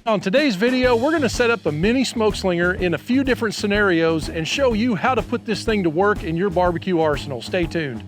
On today's video, we're going to set up a Mini Smokeslinger in a few different scenarios and show you how to put this thing to work in your barbecue arsenal. Stay tuned.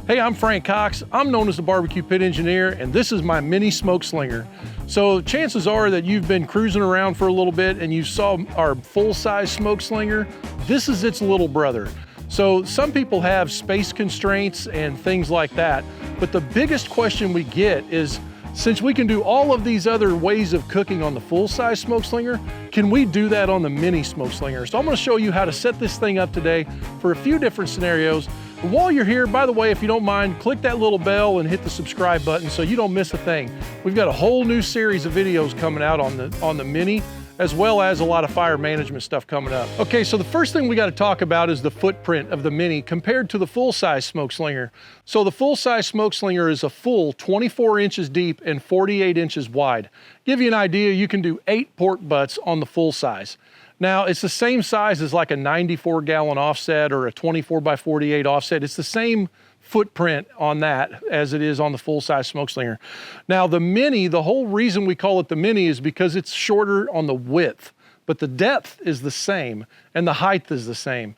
Hey, I'm Frank Cox. I'm known as the Barbecue Pit Engineer, and this is my Mini Smokeslinger. So chances are that you've been cruising around for a little bit and you saw our full-size smoke slinger. This is its little brother. So some people have space constraints and things like that, but the biggest question we get is, since we can do all of these other ways of cooking on the full-size smoke slinger, can we do that on the Mini Smokeslinger? So I'm gonna show you how to set this thing up today for a few different scenarios. And while you're here, by the way, if you don't mind, click that little bell and hit the subscribe button so you don't miss a thing. We've got a whole new series of videos coming out on the Mini, as well as a lot of fire management stuff coming up. Okay, so the first thing we got to talk about is the footprint of the Mini compared to the full-size smoke slinger. So the full-size smoke slinger is a full 24 inches deep and 48 inches wide. Give you an idea, you can do 8 pork butts on the full size. Now, it's the same size as like a 94-gallon offset or a 24x48 offset. It's the same footprint on that as it is on the full-size smoke slinger. Now, the Mini, the whole reason we call it the Mini is because it's shorter on the width, but the depth is the same and the height is the same.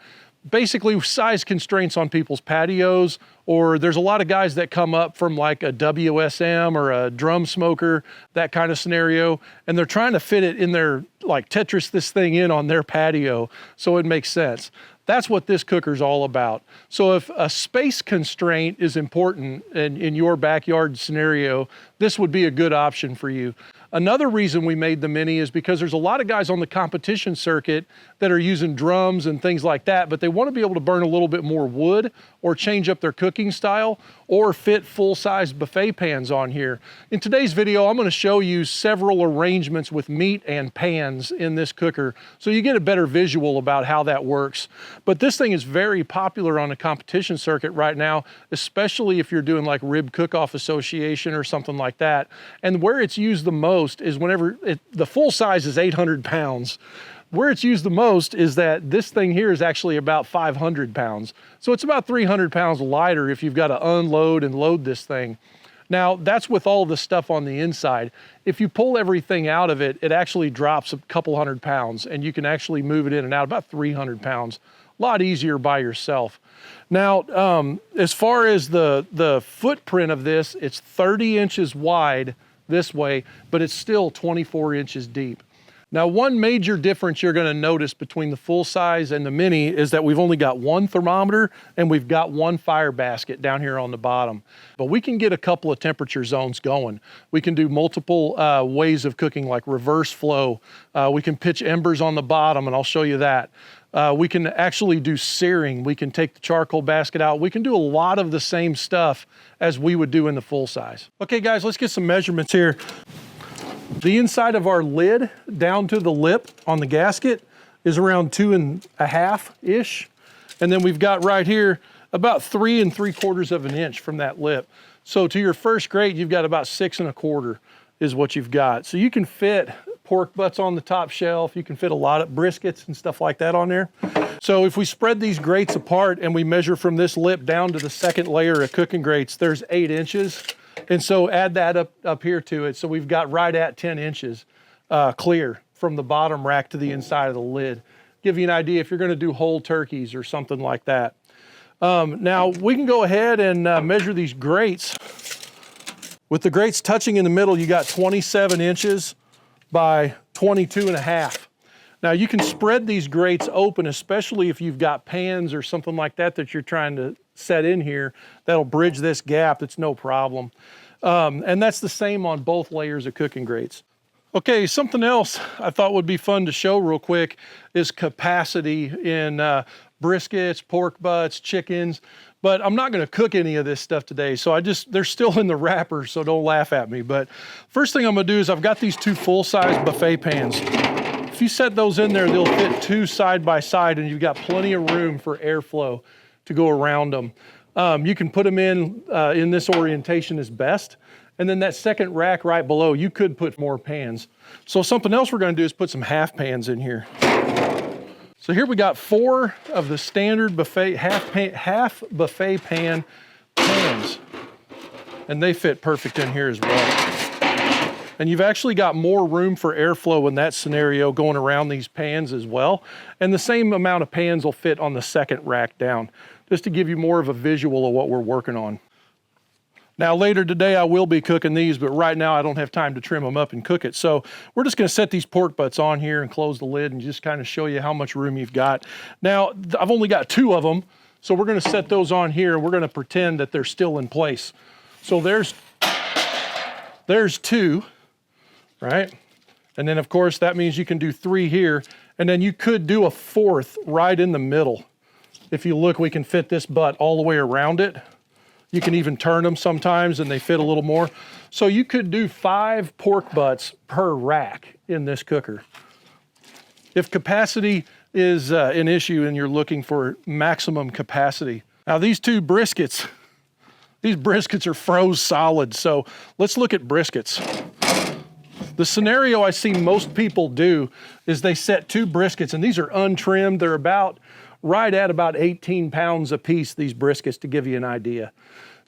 Basically, size constraints on people's patios, or there's a lot of guys that come up from like a WSM or a drum smoker, that kind of scenario, and they're trying to fit it in their, like Tetris this thing in on their patio so it makes sense. That's what this cooker's all about. So if a space constraint is important in your backyard scenario, this would be a good option for you. Another reason we made the Mini is because there's a lot of guys on the competition circuit that are using drums and things like that, but they want to be able to burn a little bit more wood or change up their cooking style or fit full-size buffet pans on here. In today's video, I'm going to show you several arrangements with meat and pans in this cooker so you get a better visual about how that works. But this thing is very popular on the competition circuit right now, especially if you're doing like Rib Cook-Off Association or something like that. And where it's used the most is whenever the full size is 800 pounds. Where it's used the most is that this thing here is actually about 500 pounds. So it's about 300 pounds lighter if you've got to unload and load this thing. Now, that's with all the stuff on the inside. If you pull everything out of it, it actually drops a couple hundred pounds and you can actually move it in and out, about 300 pounds. A lot easier by yourself. Now, as far as the footprint of this, it's 30 inches wide this way, but it's still 24 inches deep. Now, one major difference you're going to notice between the full size and the Mini is that we've only got one thermometer and we've got one fire basket down here on the bottom. But we can get a couple of temperature zones going. We can do multiple ways of cooking, like reverse flow. We can pitch embers on the bottom, and I'll show you that. We can actually do searing. We can take the charcoal basket out. We can do a lot of the same stuff as we would do in the full size. Okay, guys, let's get some measurements here. The inside of our lid down to the lip on the gasket is around 2.5-ish. And then we've got right here about 3 3/4 of an inch from that lip. So to your first grate, you've got about 6 1/4 is what you've got. So you can fit pork butts on the top shelf. You can fit a lot of briskets and stuff like that on there. So if we spread these grates apart and we measure from this lip down to the second layer of cooking grates, there's 8 inches. And so add that up here to it. So we've got right at 10 inches clear from the bottom rack to the inside of the lid. Give you an idea if you're going to do whole turkeys or something like that. Now we can go ahead and measure these grates. With the grates touching in the middle, you got 27 inches by 22.5. Now you can spread these grates open, especially if you've got pans or something like that that you're trying to set in here. That'll bridge this gap. It's no problem. And that's the same on both layers of cooking grates. Okay, something else I thought would be fun to show real quick is capacity in briskets, pork butts, chickens. But I'm not going to cook any of this stuff today, so they're still in the wrapper, so don't laugh at me. But first thing I'm going to do is I've got these 2 full-size buffet pans. If you set those in there, they'll fit 2 side by side, and you've got plenty of room for airflow to go around them. You can put them in this orientation is best. And then that second rack right below, you could put more pans. So something else we're going to do is put some half pans in here. So here we got 4 of the standard buffet half buffet pan pans. and they fit perfect in here as well. And you've actually got more room for airflow in that scenario going around these pans as well. And the same amount of pans will fit on the second rack down, just to give you more of a visual of what we're working on. Now later today I will be cooking these, but right now I don't have time to trim them up and cook it. So we're just gonna set these pork butts on here and close the lid and just kind of show you how much room you've got. Now, I've only got 2 of them, so we're gonna set those on here and we're gonna pretend that they're still in place. So there's 2, right? And then of course that means you can do 3 here, and then you could do a 4th right in the middle. If you look, we can fit this butt all the way around it. You can even turn them sometimes and they fit a little more. So you could do 5 pork butts per rack in this cooker. If capacity is an issue and you're looking for maximum capacity. Now these 2 briskets, these briskets are froze solid. So let's look at briskets. The scenario I see most people do is they set 2 briskets, and these are untrimmed. They're right at about 18 pounds a piece, these briskets, to give you an idea.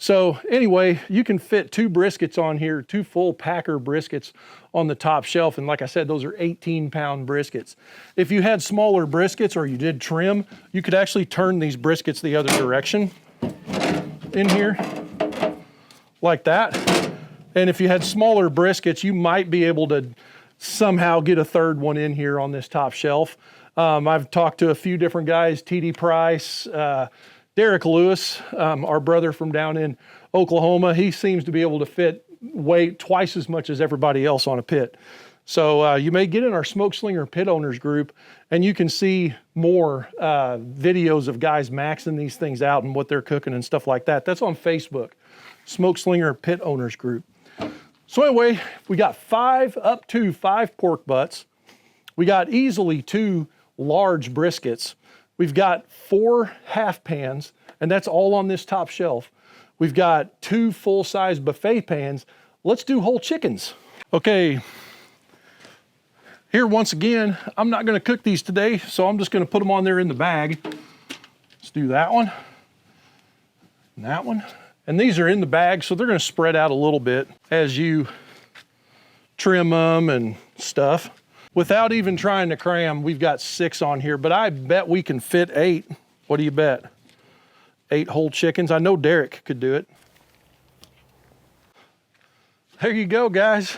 So anyway, you can fit 2 briskets on here, 2 full packer briskets on the top shelf. And like I said, those are 18-pound briskets. If you had smaller briskets or you did trim, you could actually turn these briskets the other direction in here, like that. And if you had smaller briskets, you might be able to somehow get a 3rd one in here on this top shelf. I've talked to a few different guys, T.D. Price, Derek Lewis, our brother from down in Oklahoma. He seems to be able to fit twice as much as everybody else on a pit. So you may get in our Smokeslinger pit owners group, and you can see more videos of guys maxing these things out and what they're cooking and stuff like that. That's on Facebook, Smokeslinger pit owners group. So anyway, we got up to 5 pork butts. We got easily 2 large briskets. We've got 4 half pans, and that's all on this top shelf. We've got 2 full-size buffet pans. Let's do whole chickens. Okay, here once again, I'm not gonna cook these today, so I'm just gonna put them on there in the bag. Let's do that one, and that one. And these are in the bag, so they're gonna spread out a little bit as you trim them and stuff. Without even trying to cram, we've got 6 on here, but I bet we can fit 8. What do you bet? 8 whole chickens. I know Derek could do it. There you go, guys.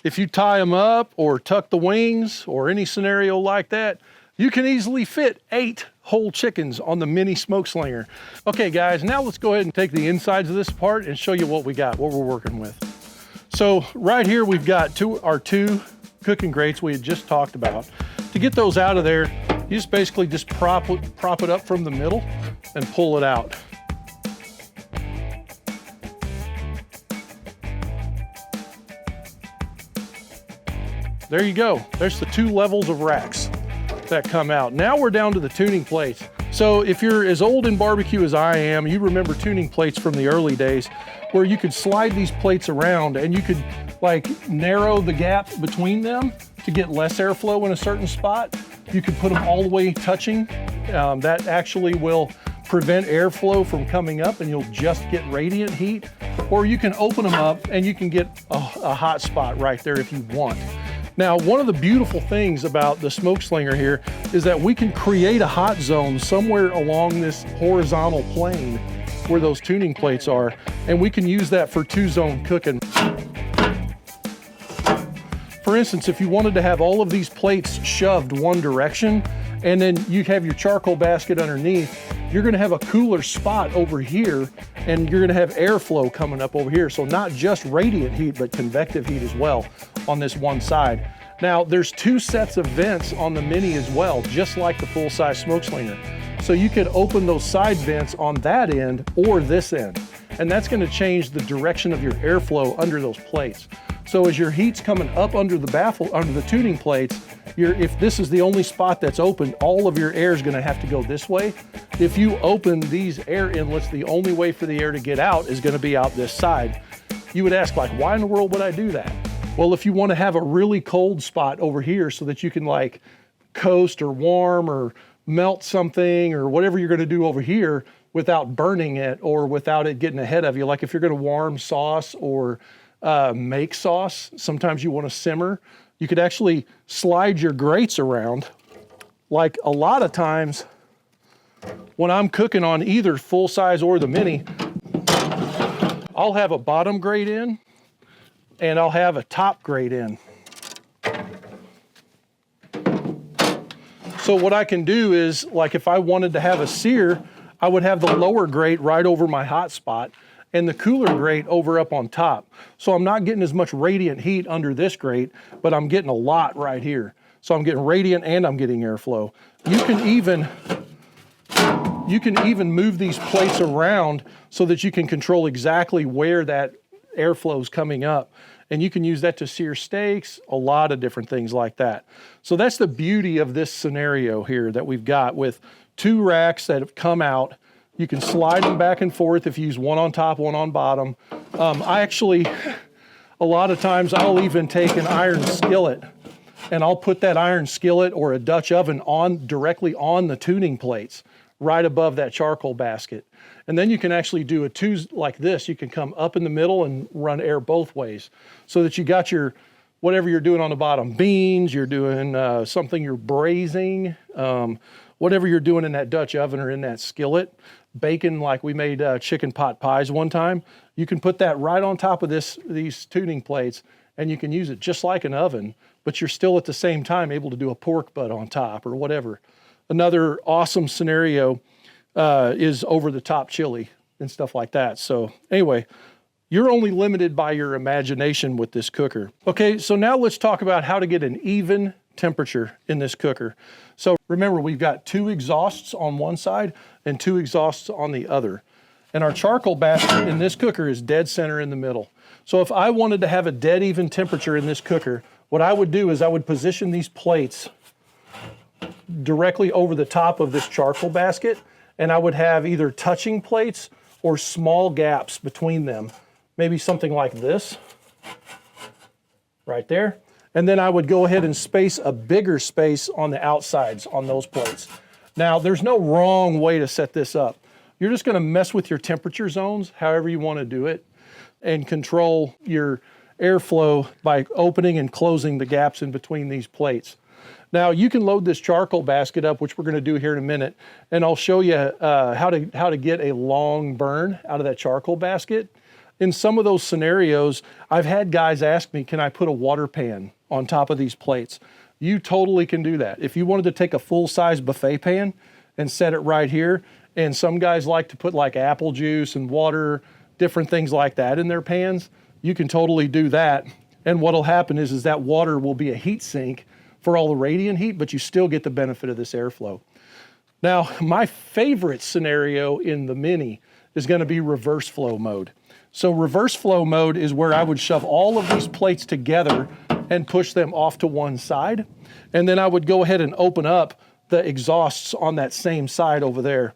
If you tie them up or tuck the wings or any scenario like that, you can easily fit 8 whole chickens on the Mini Smokeslinger. Okay, guys, now let's go ahead and take the insides of this apart and show you what we got, what we're working with. So right here, we've got our two cooking grates we had just talked about. To get those out of there, you just basically just prop it up from the middle and pull it out. There you go. There's the 2 levels of racks that come out. Now we're down to the tuning plates. So if you're as old in barbecue as I am, you remember tuning plates from the early days where you could slide these plates around and you could like narrow the gap between them to get less airflow in a certain spot. You could put them all the way touching. That actually will prevent airflow from coming up and you'll just get radiant heat. Or you can open them up and you can get a hot spot right there if you want. Now, one of the beautiful things about the Smokeslinger here is that we can create a hot zone somewhere along this horizontal plane where those tuning plates are, and we can use that for 2-zone cooking. For instance, if you wanted to have all of these plates shoved one direction, and then you have your charcoal basket underneath, you're gonna have a cooler spot over here, and you're gonna have airflow coming up over here. So not just radiant heat, but convective heat as well on this one side. Now, there's 2 sets of vents on the Mini as well, just like the full-size Smokeslinger. So you could open those side vents on that end or this end, and that's gonna change the direction of your airflow under those plates. So as your heat's coming up under the baffle, under the tuning plates, if this is the only spot that's open, all of your air is gonna have to go this way. If you open these air inlets, the only way for the air to get out is gonna be out this side. You would ask, like, why in the world would I do that? Well, if you wanna have a really cold spot over here so that you can like coast or warm or melt something or whatever you're gonna do over here, without burning it or without it getting ahead of you. Like if you're gonna warm sauce or make sauce, sometimes you wanna simmer, you could actually slide your grates around. Like a lot of times when I'm cooking on either full size or the mini, I'll have a bottom grate in and I'll have a top grate in. So what I can do is, like if I wanted to have a sear, I would have the lower grate right over my hot spot and the cooler grate over up on top. So I'm not getting as much radiant heat under this grate, but I'm getting a lot right here. So I'm getting radiant and I'm getting airflow. You can even move these plates around so that you can control exactly where that airflow is coming up. And you can use that to sear steaks, a lot of different things like that. So that's the beauty of this scenario here that we've got with two racks that have come out. You can slide them back and forth if you use one on top, one on bottom. I actually, a lot of times I'll even take an iron skillet and I'll put that iron skillet or a Dutch oven on directly on the tuning plates right above that charcoal basket. And then you can actually do a two like this. You can come up in the middle and run air both ways so that you got your, whatever you're doing on the bottom, beans, you're doing something you're braising, whatever you're doing in that Dutch oven or in that skillet, bacon, like we made chicken pot pies one time, you can put that right on top of these tuning plates and you can use it just like an oven, but you're still at the same time able to do a pork butt on top or whatever. Another awesome scenario is over the top chili and stuff like that. So anyway, you're only limited by your imagination with this cooker. Okay, so now let's talk about how to get an even temperature in this cooker. So remember, we've got two exhausts on one side and two exhausts on the other. And our charcoal basket in this cooker is dead center in the middle. So if I wanted to have a dead even temperature in this cooker, what I would do is I would position these plates directly over the top of this charcoal basket, and I would have either touching plates or small gaps between them. Maybe something like this, right there. And then I would go ahead and space a bigger space on the outsides on those plates. Now, there's no wrong way to set this up. You're just gonna mess with your temperature zones, however you wanna do it, and control your airflow by opening and closing the gaps in between these plates. Now you can load this charcoal basket up, which we're gonna do here in a minute, and I'll show you how to get a long burn out of that charcoal basket. In some of those scenarios, I've had guys ask me, can I put a water pan on top of these plates? You totally can do that. If you wanted to take a full-size buffet pan and set it right here, and some guys like to put like apple juice and water, different things like that in their pans, you can totally do that. And what'll happen is that water will be a heat sink for all the radiant heat, but you still get the benefit of this airflow. Now, my favorite scenario in the Mini is gonna be reverse flow mode. So reverse flow mode is where I would shove all of these plates together and push them off to one side. And then I would go ahead and open up the exhausts on that same side over there.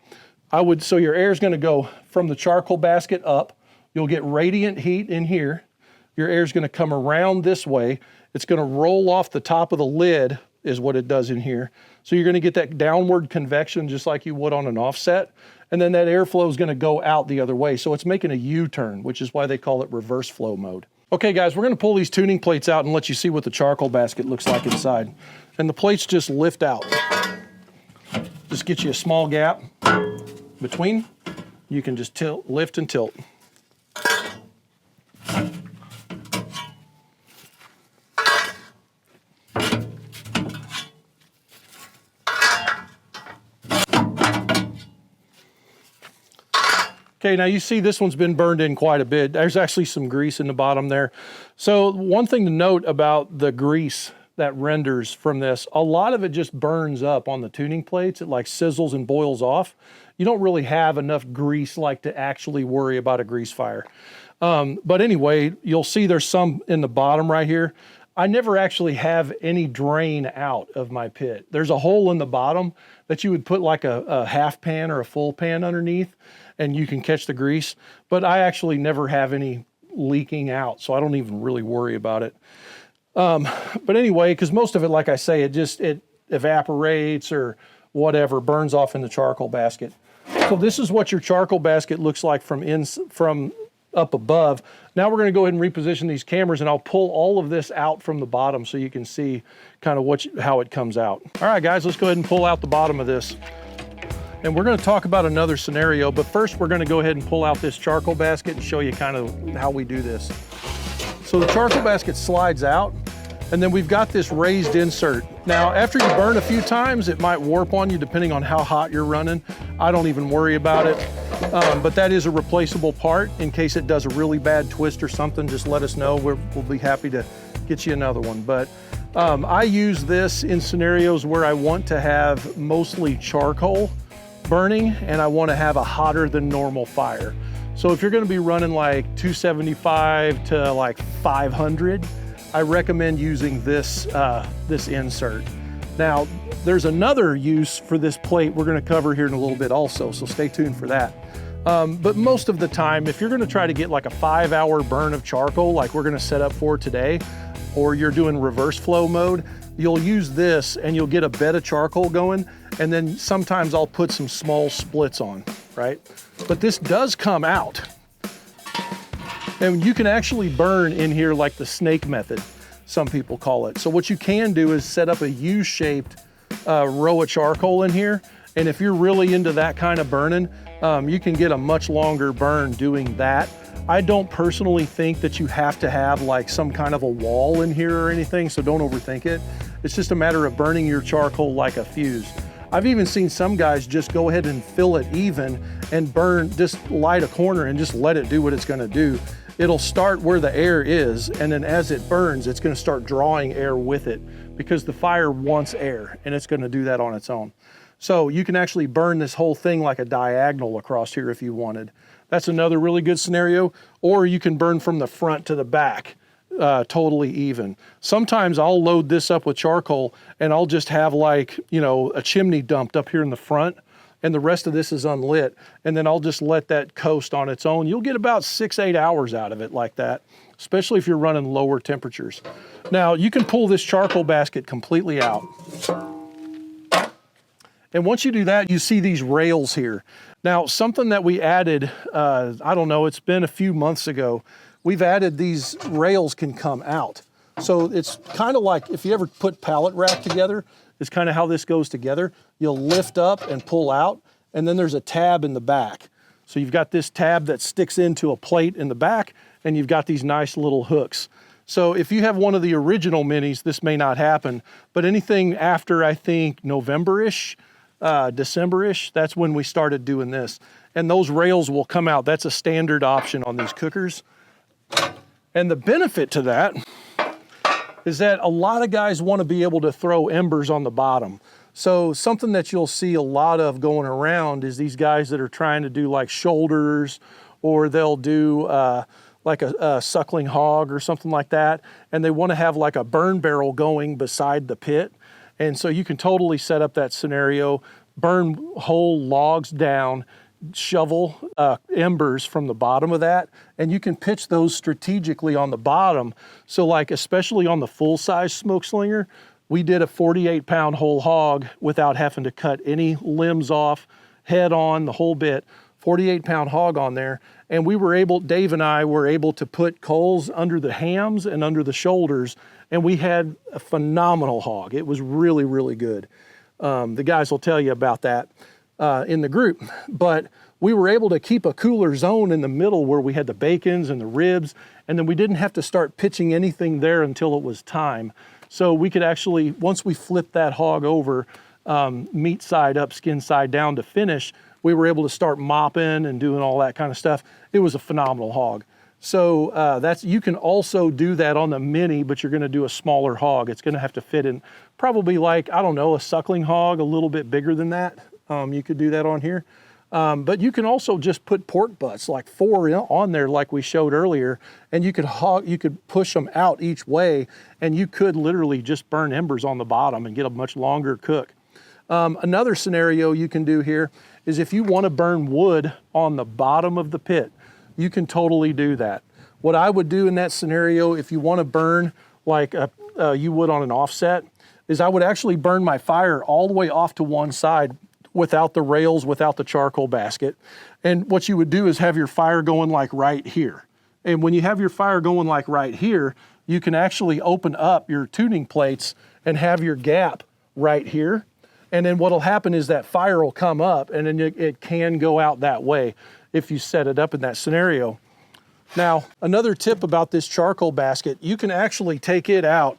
So your air is gonna go from the charcoal basket up. You'll get radiant heat in here. Your air is gonna come around this way. It's gonna roll off the top of the lid is what it does in here. So you're gonna get that downward convection just like you would on an offset. And then that airflow is gonna go out the other way. So it's making a U-turn, which is why they call it reverse flow mode. Okay guys, we're gonna pull these tuning plates out and let you see what the charcoal basket looks like inside. And the plates just lift out. Just get you a small gap between. You can just lift and tilt. Okay, now you see this one's been burned in quite a bit. There's actually some grease in the bottom there. So one thing to note about the grease that renders from this, a lot of it just burns up on the tuning plates. It like sizzles and boils off. You don't really have enough grease like to actually worry about a grease fire. But anyway, you'll see there's some in the bottom right here. I never actually have any drain out of my pit. There's a hole in the bottom that you would put like a half pan or a full pan underneath, and you can catch the grease, but I actually never have any leaking out, so I don't even really worry about it. But anyway, because most of it, like I say, it evaporates or whatever, burns off in the charcoal basket. So this is what your charcoal basket looks like from up above. Now we're going to go ahead and reposition these cameras, and I'll pull all of this out from the bottom so you can see kind of how it comes out. All right, guys, let's go ahead and pull out the bottom of this. And we're going to talk about another scenario, but first we're going to go ahead and pull out this charcoal basket and show you kind of how we do this. So the charcoal basket slides out, and then we've got this raised insert. Now, after you burn a few times, it might warp on you depending on how hot you're running. I don't even worry about it, but that is a replaceable part. In case it does a really bad twist or something, just let us know. We'll be happy to get you another one. But I use this in scenarios where I want to have mostly charcoal burning and I want to have a hotter than normal fire. So if you're going to be running like 275 to like 500, I recommend using this insert. Now, there's another use for this plate we're going to cover here in a little bit also, so stay tuned for that. But most of the time, if you're going to try to get like a 5-hour burn of charcoal like we're going to set up for today, or you're doing reverse flow mode, you'll use this and you'll get a bed of charcoal going, and then sometimes I'll put some small splits on, right? But this does come out. And you can actually burn in here like the snake method, some people call it. So what you can do is set up a U-shaped row of charcoal in here. And if you're really into that kind of burning, you can get a much longer burn doing that. I don't personally think that you have to have like some kind of a wall in here or anything, so don't overthink it. It's just a matter of burning your charcoal like a fuse. I've even seen some guys just go ahead and fill it even and burn, just light a corner and just let it do what it's gonna do. It'll start where the air is, and then as it burns, it's gonna start drawing air with it because the fire wants air, and it's gonna do that on its own. So you can actually burn this whole thing like a diagonal across here if you wanted. That's another really good scenario. Or you can burn from the front to the back, totally even. Sometimes I'll load this up with charcoal and I'll just have like, you know, a chimney dumped up here in the front, and the rest of this is unlit. And then I'll just let that coast on its own. You'll get about 6-8 hours out of it like that, especially if you're running lower temperatures. Now you can pull this charcoal basket completely out. And once you do that, you see these rails here. Now, something that we added, I don't know, it's been a few months ago, we've added these rails can come out. So it's kind of like if you ever put pallet rack together, it's kind of how this goes together. You'll lift up and pull out, and then there's a tab in the back. So you've got this tab that sticks into a plate in the back, and you've got these nice little hooks. So if you have one of the original Minis, this may not happen, but anything after, I think, November-ish, December-ish, that's when we started doing this. And those rails will come out. That's a standard option on these cookers. And the benefit to that is that a lot of guys want to be able to throw embers on the bottom. So something that you'll see a lot of going around is these guys that are trying to do like shoulders, or they'll do like a suckling hog or something like that. And they want to have like a burn barrel going beside the pit. And so you can totally set up that scenario, burn whole logs down, shovel embers from the bottom of that, and you can pitch those strategically on the bottom. So like, especially on the full-size smoke slinger, we did a 48-pound whole hog without having to cut any limbs off, head on, the whole bit, 48-pound hog on there. And we were able, Dave and I were able to put coals under the hams and under the shoulders, and we had a phenomenal hog. It was really, really good. The guys will tell you about that in the group. But we were able to keep a cooler zone in the middle where we had the bacons and the ribs, and then we didn't have to start pitching anything there until it was time. So we could actually, once we flipped that hog over, meat side up, skin side down to finish, we were able to start mopping and doing all that kind of stuff. It was a phenomenal hog. So you can also do that on the Mini, but you're gonna do a smaller hog. It's gonna have to fit in probably like, I don't know, a suckling hog, a little bit bigger than that. You could do that on here. But you can also just put pork butts, like 4 on there like we showed earlier, and you could push them out each way, and you could literally just burn embers on the bottom and get a much longer cook. Another scenario you can do here is if you want to burn wood on the bottom of the pit, you can totally do that. What I would do in that scenario, if you want to burn like you would on an offset, is I would actually burn my fire all the way off to one side without the rails, without the charcoal basket. And what you would do is have your fire going like right here. And when you have your fire going like right here, you can actually open up your tuning plates and have your gap right here. And then what'll happen is that fire will come up, and then it can go out that way if you set it up in that scenario. Now, another tip about this charcoal basket, you can actually take it out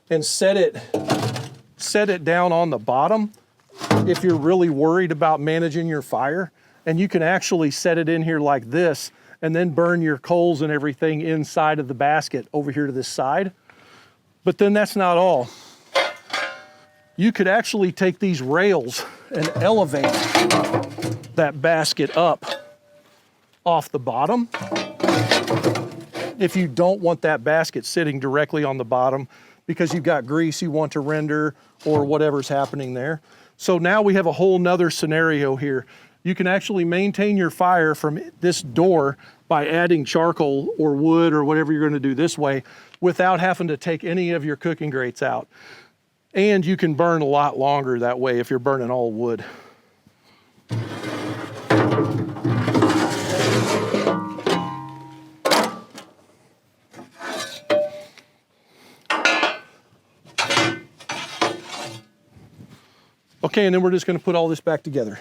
and set it down on the bottom if you're really worried about managing your fire. And you can actually set it in here like this and then burn your coals and everything inside of the basket over here to this side. But then that's not all. You could actually take these rails and elevate that basket up off the bottom if you don't want that basket sitting directly on the bottom because you've got grease you want to render or whatever's happening there. So now we have a whole nother scenario here. You can actually maintain your fire from this door by adding charcoal or wood or whatever you're going to do this way without having to take any of your cooking grates out. And you can burn a lot longer that way if you're burning all wood. Okay, and then we're just going to put all this back together.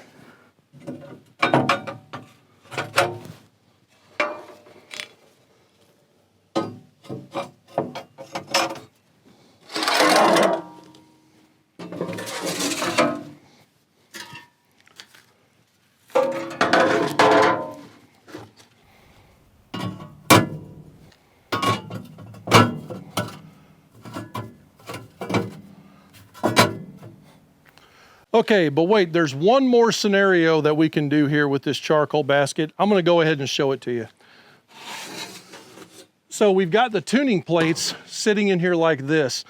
Okay, but wait, there's one more scenario that we can do here with this charcoal basket. I'm gonna go ahead and show it to you. So we've got the tuning plates sitting in here like this.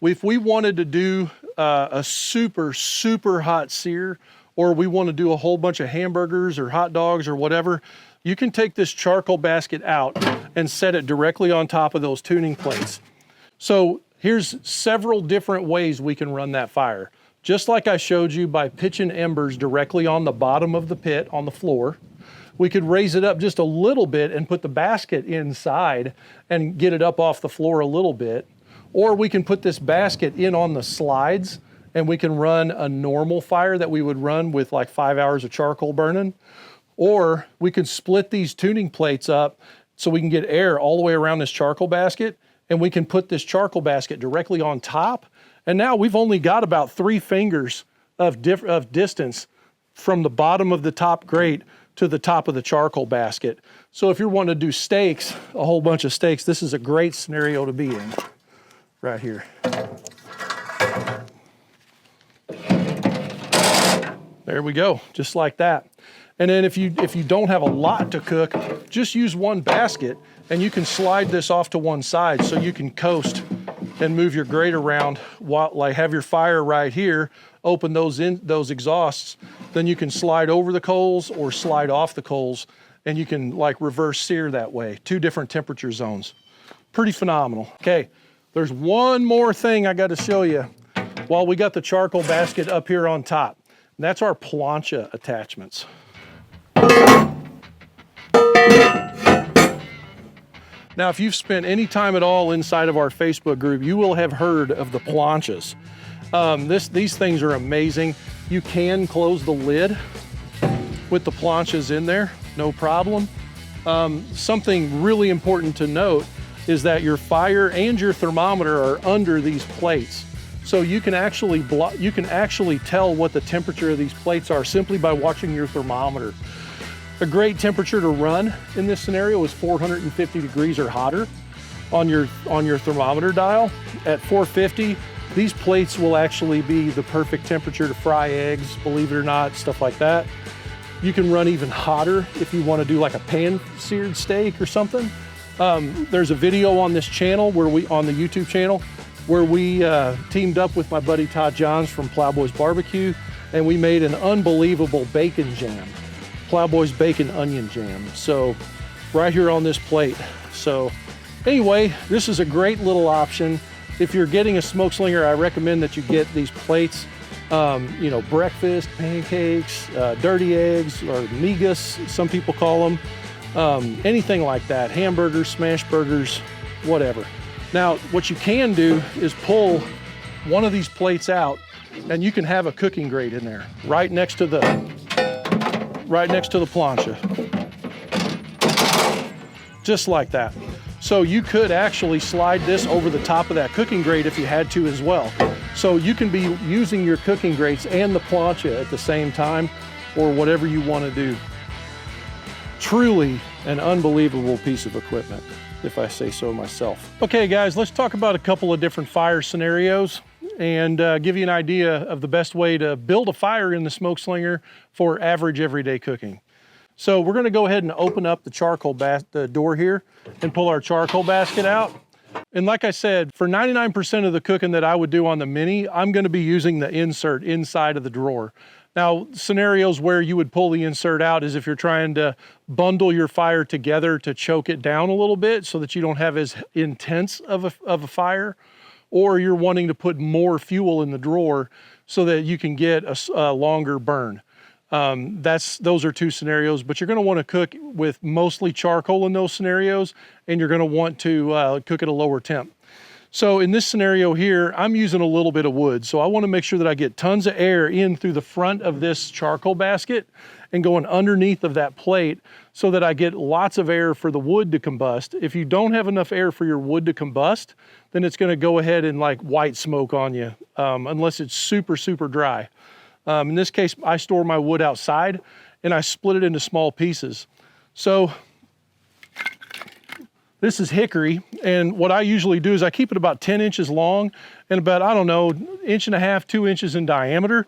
If we wanted to do a super, super hot sear, or we wanna do a whole bunch of hamburgers or hot dogs or whatever, you can take this charcoal basket out and set it directly on top of those tuning plates. So here's several different ways we can run that fire. Just like I showed you by pitching embers directly on the bottom of the pit on the floor, we could raise it up just a little bit and put the basket inside and get it up off the floor a little bit. Or we can put this basket in on the slides and we can run a normal fire that we would run with like 5 hours of charcoal burning. Or we could split these tuning plates up so we can get air all the way around this charcoal basket, and we can put this charcoal basket directly on top. And now we've only got about 3 fingers of distance from the bottom of the top grate to the top of the charcoal basket. So if you're wanting to do steaks, a whole bunch of steaks, this is a great scenario to be in right here. There we go, just like that. And then if you don't have a lot to cook, just use one basket and you can slide this off to one side so you can coast and move your grate around, while, like have your fire right here, open those exhausts, then you can slide over the coals or slide off the coals, and you can like reverse sear that way. 2 different temperature zones. Pretty phenomenal. Okay, there's one more thing I got to show you while we got the charcoal basket up here on top. And that's our plancha attachments. Now, if you've spent any time at all inside of our Facebook group, you will have heard of the planchas. These things are amazing. You can close the lid with the planchas in there, no problem. Something really important to note is that your fire and your thermometer are under these plates. So you can actually tell what the temperature of these plates are simply by watching your thermometer. A great temperature to run in this scenario is 450 degrees or hotter on your thermometer dial. At 450, these plates will actually be the perfect temperature to fry eggs, believe it or not, stuff like that. You can run even hotter if you want to do like a pan-seared steak or something. There's a video on this channel on the YouTube channel where we teamed up with my buddy Todd Johns from Plowboys BBQ, and we made an unbelievable bacon jam. Plowboys Bacon Onion Jam. So right here on this plate. So anyway, this is a great little option. If you're getting a smoke slinger, I recommend that you get these plates You know, breakfast, pancakes, dirty eggs, or migas, some people call them, anything like that, hamburgers, smash burgers, whatever. Now, what you can do is pull one of these plates out, and you can have a cooking grate in there, right next to the plancha, just like that. So you could actually slide this over the top of that cooking grate if you had to as well. So you can be using your cooking grates and the plancha at the same time, or whatever you want to do. Truly an unbelievable piece of equipment, if I say so myself. Okay guys, let's talk about a couple of different fire scenarios and give you an idea of the best way to build a fire in the Smokeslinger for average everyday cooking. So we're gonna go ahead and open up the door here and pull our charcoal basket out. And like I said, for 99% of the cooking that I would do on the Mini, I'm gonna be using the insert inside of the drawer. Now, scenarios where you would pull the insert out is if you're trying to bundle your fire together to choke it down a little bit so that you don't have as intense of a fire, or you're wanting to put more fuel in the drawer so that you can get a longer burn. Those are two scenarios, but you're going to want to cook with mostly charcoal in those scenarios, and you're going to want to cook at a lower temp. So in this scenario here, I'm using a little bit of wood. So I want to make sure that I get tons of air in through the front of this charcoal basket and going underneath of that plate so that I get lots of air for the wood to combust. If you don't have enough air for your wood to combust, then it's going to go ahead and like white smoke on you, unless it's super, super dry. In this case, I store my wood outside and I split it into small pieces. So this is hickory, and what I usually do is I keep it about 10 inches long and about, I don't know, 1.5 inches, 2 inches in diameter.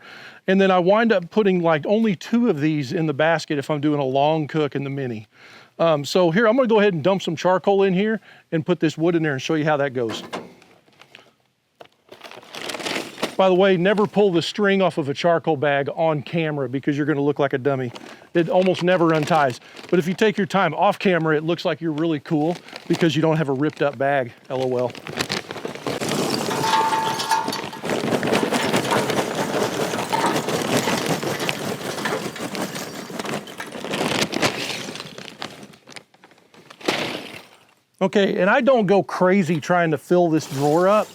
And then I wind up putting like only 2 of these in the basket if I'm doing a long cook in the Mini. So here, I'm gonna go ahead and dump some charcoal in here and put this wood in there and show you how that goes. By the way, never pull the string off of a charcoal bag on camera because you're gonna look like a dummy. It almost never unties. But if you take your time off camera, it looks like you're really cool because you don't have a ripped up bag, LOL. Okay, and I don't go crazy trying to fill this drawer up.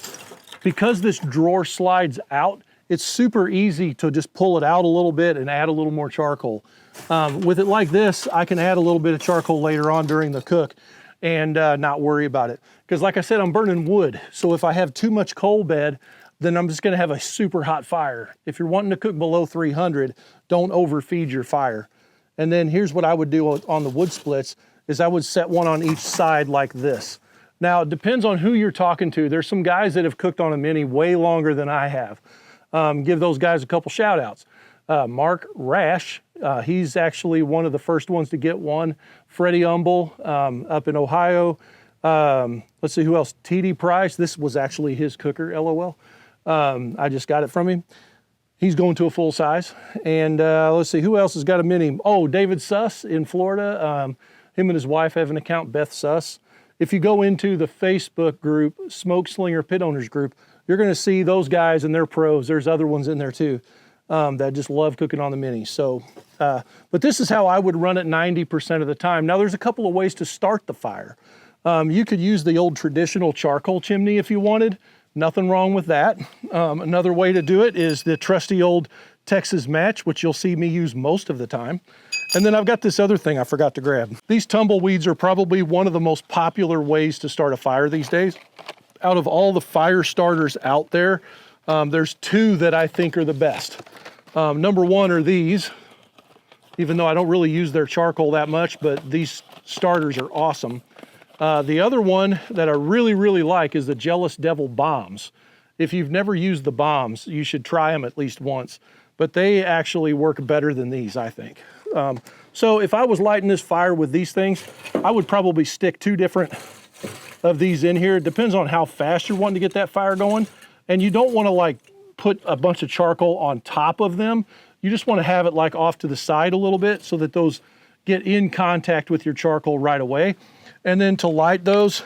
Because this drawer slides out, it's super easy to just pull it out a little bit and add a little more charcoal. With it like this, I can add a little bit of charcoal later on during the cook and not worry about it. Because like I said, I'm burning wood. So if I have too much coal bed, then I'm just gonna have a super hot fire. If you're wanting to cook below 300, don't overfeed your fire. And then here's what I would do on the wood splits, is I would set one on each side like this. Now, it depends on who you're talking to. There's some guys that have cooked on a Mini way longer than I have. Give those guys a couple shout outs. Mark Rash, he's actually one of the first ones to get one. Freddie Humble up in Ohio. Let's see who else. TD Price, this was actually his cooker, LOL. I just got it from him. He's going to a full size. And let's see, who else has got a Mini? Oh, David Suss in Florida. Him and his wife have an account, Beth Suss. If you go into the Facebook group, Smokeslinger Pit Owners Group, you're gonna see those guys and they're pros. There's other ones in there too that just love cooking on the Mini. So, but this is how I would run it 90% of the time. Now there's a couple of ways to start the fire. You could use the old traditional charcoal chimney if you wanted. Nothing wrong with that. Another way to do it is the trusty old Texas match, which you'll see me use most of the time. And then I've got this other thing I forgot to grab. These tumbleweeds are probably one of the most popular ways to start a fire these days. Out of all the fire starters out there, there's 2 that I think are the best. Number 1 are these, even though I don't really use their charcoal that much, but these starters are awesome. The other one that I really, really like is the Jealous Devil bombs. If you've never used the bombs, you should try them at least once, but they actually work better than these, I think. So if I was lighting this fire with these things, I would probably stick 2 different of these in here. It depends on how fast you're wanting to get that fire going. And you don't want to like put a bunch of charcoal on top of them. You just want to have it like off to the side a little bit so that those get in contact with your charcoal right away. And then to light those,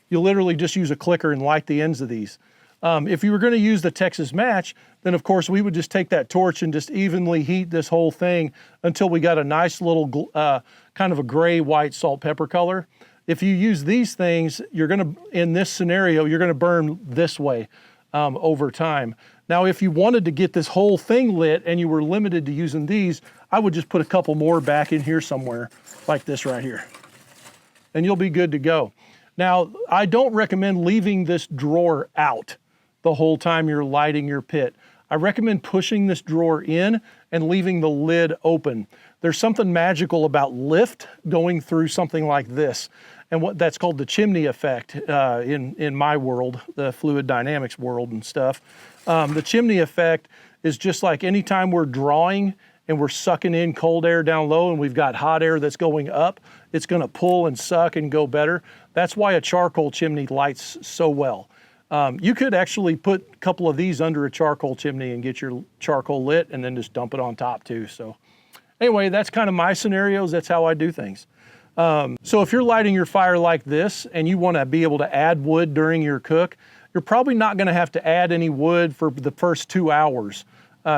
you literally just use a clicker and light the ends of these. If you were gonna use the Texas match, then of course we would just take that torch and just evenly heat this whole thing until we got a nice little kind of a gray, white, salt, pepper color. If you use these things, you're gonna, in this scenario, you're gonna burn this way over time. Now, if you wanted to get this whole thing lit and you were limited to using these, I would just put a couple more back in here somewhere, like this right here, and you'll be good to go. Now, I don't recommend leaving this drawer out the whole time you're lighting your pit. I recommend pushing this drawer in and leaving the lid open. There's something magical about lift going through something like this, and what that's called the chimney effect in my world, the fluid dynamics world and stuff. The chimney effect is just like anytime we're drawing and we're sucking in cold air down low and we've got hot air that's going up, it's gonna pull and suck and go better. That's why a charcoal chimney lights so well. You could actually put a couple of these under a charcoal chimney and get your charcoal lit and then just dump it on top too. So anyway, that's kind of my scenarios. That's how I do things. So if you're lighting your fire like this and you want to be able to add wood during your cook, you're probably not going to have to add any wood for the first 2 hours,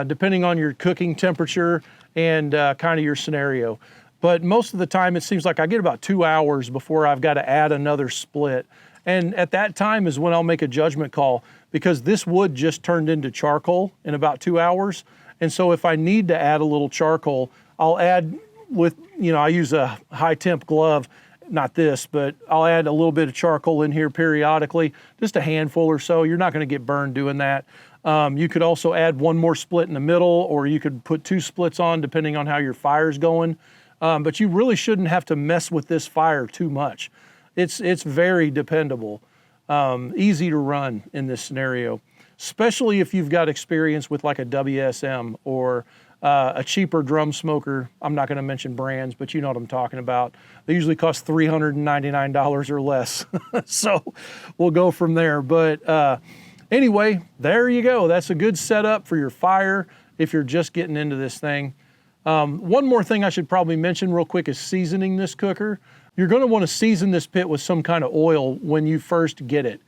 depending on your cooking temperature and kind of your scenario. But most of the time, it seems like I get about 2 hours before I've got to add another split. And at that time is when I'll make a judgment call, because this wood just turned into charcoal in about 2 hours. And so if I need to add a little charcoal, I'll add with, I use a high temp glove, not this, but I'll add a little bit of charcoal in here periodically, just a handful or so. You're not gonna get burned doing that. You could also add one more split in the middle, or you could put 2 splits on depending on how your fire's going. But you really shouldn't have to mess with this fire too much. It's very dependable, easy to run in this scenario, especially if you've got experience with like a WSM or a cheaper drum smoker. I'm not going to mention brands, but you know what I'm talking about. They usually cost $399 or less. So we'll go from there. But anyway, there you go. That's a good setup for your fire if you're just getting into this thing. One more thing I should probably mention real quick is seasoning this cooker. You're going to want to season this pit with some kind of oil when you first get it.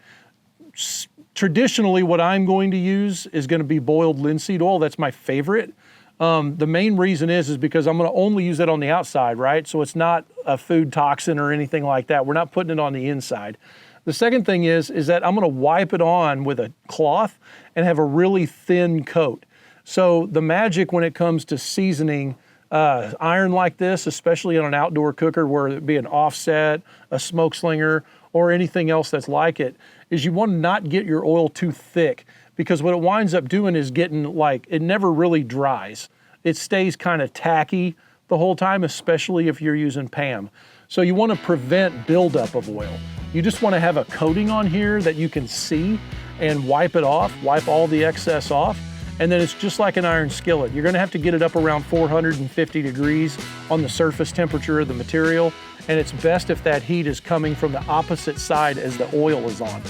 Traditionally, what I'm going to use is going to be boiled linseed oil. That's my favorite. The main reason is because I'm going to only use it on the outside, right? So it's not a food toxin or anything like that. We're not putting it on the inside. The second thing is that I'm going to wipe it on with a cloth and have a really thin coat. So the magic when it comes to seasoning iron like this, especially on an outdoor cooker, where it be an offset, a smoke slinger, or anything else that's like it, is you want to not get your oil too thick, because what it winds up doing is getting like, it never really dries. It stays kind of tacky the whole time, especially if you're using PAM. So you want to prevent buildup of oil. You just want to have a coating on here that you can see and wipe it off, wipe all the excess off. And then it's just like an iron skillet. You're gonna have to get it up around 450 degrees on the surface temperature of the material. And it's best if that heat is coming from the opposite side as the oil is on.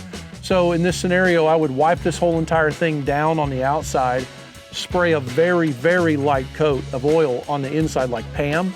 So in this scenario, I would wipe this whole entire thing down on the outside, spray a very, very light coat of oil on the inside, like PAM,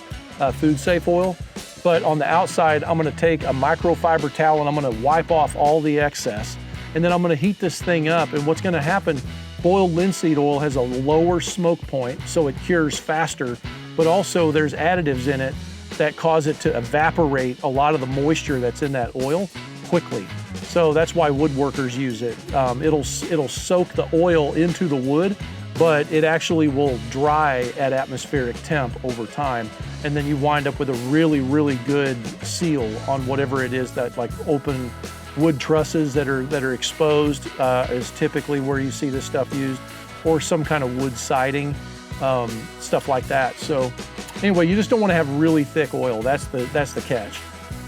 food safe oil. But on the outside, I'm gonna take a microfiber towel and I'm gonna wipe off all the excess. And then I'm gonna heat this thing up. And what's gonna happen, boiled linseed oil has a lower smoke point, so it cures faster, but also there's additives in it that cause it to evaporate a lot of the moisture that's in that oil quickly. So that's why woodworkers use it. It'll soak the oil into the wood, but it actually will dry at atmospheric temp over time. And then you wind up with a really, really good seal on whatever it is that, like open wood trusses that are exposed is typically where you see this stuff used, or some kind of wood siding, stuff like that. So anyway, you just don't want to have really thick oil. That's the catch.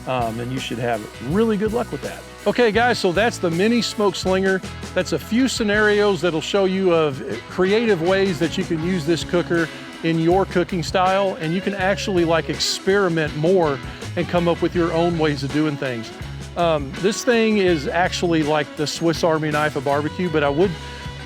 And you should have really good luck with that. Okay guys, so that's the Mini Smokeslinger. That's a few scenarios that'll show you of creative ways that you can use this cooker in your cooking style, and you can actually like experiment more and come up with your own ways of doing things. This thing is actually like the Swiss Army knife of barbecue, but I would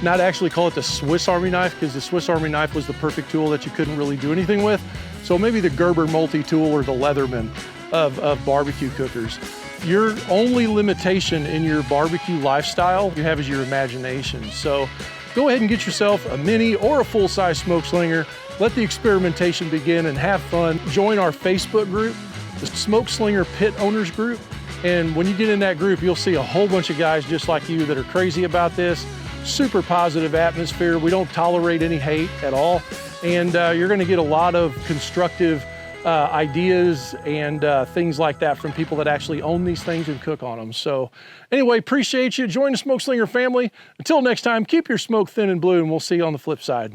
not actually call it the Swiss Army knife, because the Swiss Army knife was the perfect tool that you couldn't really do anything with. So maybe the Gerber multi-tool or the Leatherman. of barbecue cookers. Your only limitation in your barbecue lifestyle you have is your imagination. So go ahead and get yourself a mini or a full-size smoke slinger. Let the experimentation begin and have fun. Join our Facebook group, the Smoke Slinger Pit Owners Group. And when you get in that group, you'll see a whole bunch of guys just like you that are crazy about this. Super positive atmosphere. We don't tolerate any hate at all. And you're gonna get a lot of constructive ideas and things like that from people that actually own these things and cook on them. So anyway, appreciate you. Join the Smoke Slinger family. Until next time, keep your smoke thin and blue, and we'll see you on the flip side.